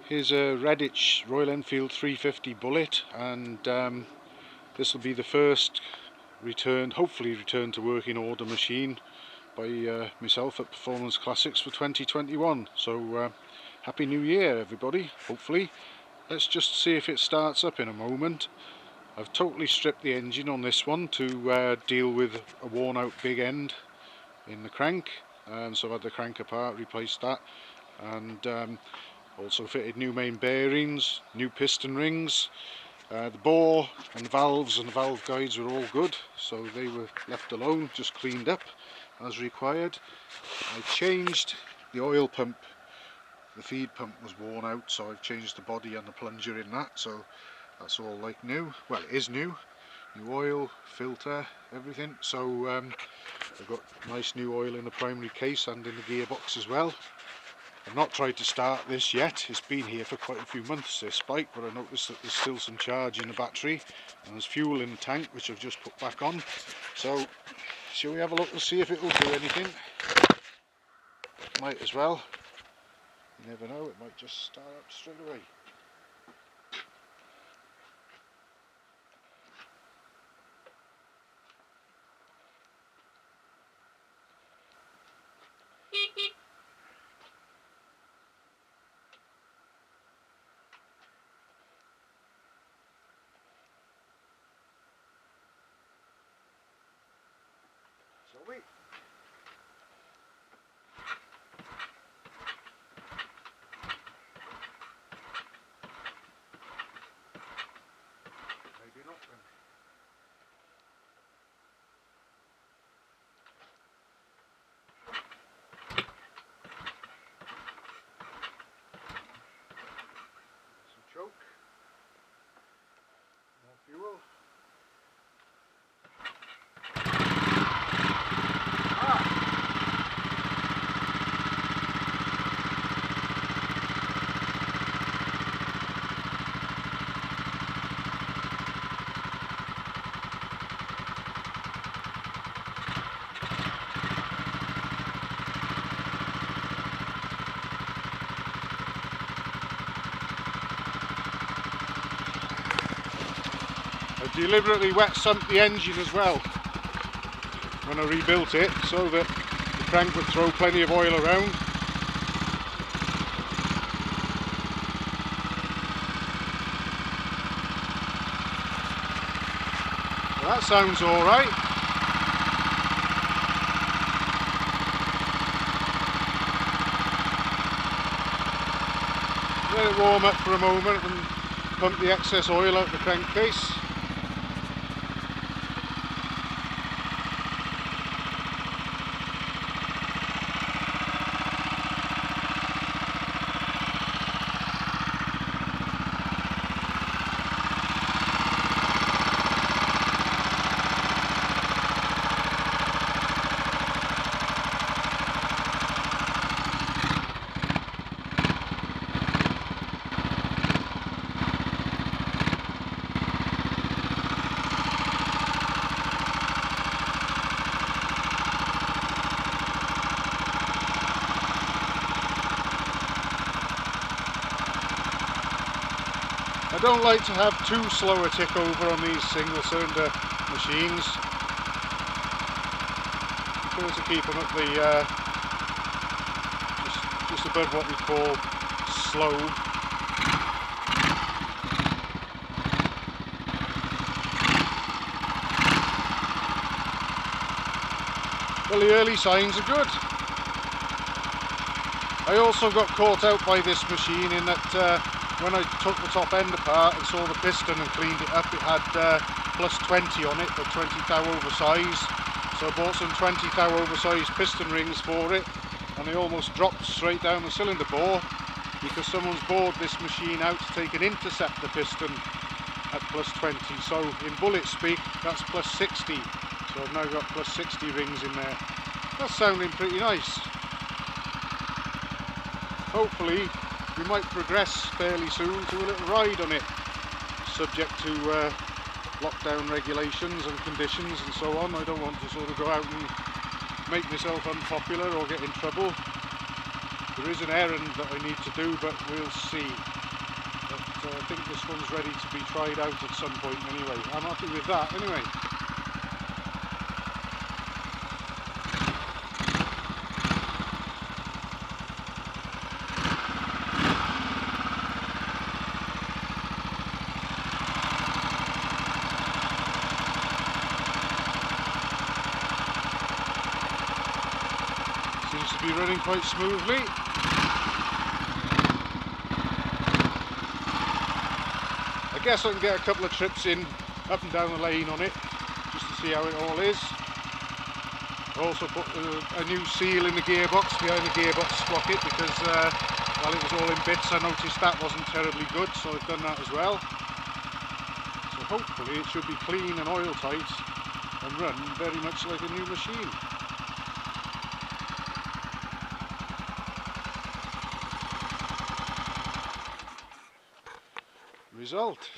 Here's a Redditch Royal Enfield 350 Bullet, and this will be the first hopefully returned to working order machine by myself at Performance Classics for 2021. So Happy New Year everybody, hopefully. Let's just see if it starts up in a moment. I've totally stripped the engine on this one to deal with a worn out big end in the crank, so I've had the crank apart, replaced that, and also fitted new main bearings, new piston rings. The bore and the valves and the valve guides were all good, so they were left alone, just cleaned up as required. I changed the oil pump. The feed pump was worn out, so I've changed the body and the plunger in that, so that's all like new. Well, it is new. New oil, filter, everything. So I've got nice new oil in the primary case and in the gearbox as well. I've not tried to start this yet. It's been here for quite a few months, this bike, but I noticed that there's still some charge in the battery and there's fuel in the tank, which I've just put back on. So shall we have a look and see if it will do anything? Might as well. You never know, it might just start up straight away. Shall we? Maybe not then. Some choke. More fuel. I deliberately wet sumped the engine as well when I rebuilt it, so that the crank would throw plenty of oil around. Well, that sounds alright. Let it warm up for a moment and pump the excess oil out the crankcase. I don't like to have too slow a tick over on these single cylinder machines. I prefer to keep them at the just above what we call slow. Well, the early signs are good. I also got caught out by this machine in that when I took the top end apart and saw the piston and cleaned it up, it had plus 20 on it, but 20 thou oversize. So I bought some 20 thou oversized piston rings for it, and they almost dropped straight down the cylinder bore because someone's bored this machine out to take an interceptor piston at plus 20. So in bullet speak, that's plus 60. So I've now got plus 60 rings in there. That's sounding pretty nice. Hopefully we might progress fairly soon to a little ride on it, subject to lockdown regulations and conditions and so on. I don't want to sort of go out and make myself unpopular or get in trouble. There is an errand that I need to do, but we'll see. but I think this one's ready to be tried out at some point anyway. I'm happy with that anyway. Seems to be running quite smoothly. I guess I can get a couple of trips in up and down the lane on it just to see how it all is. I also put a new seal in the gearbox behind the gearbox sprocket because while it was all in bits I noticed that wasn't terribly good, so I've done that as well. So hopefully it should be clean and oil tight and run very much like a new machine. Result.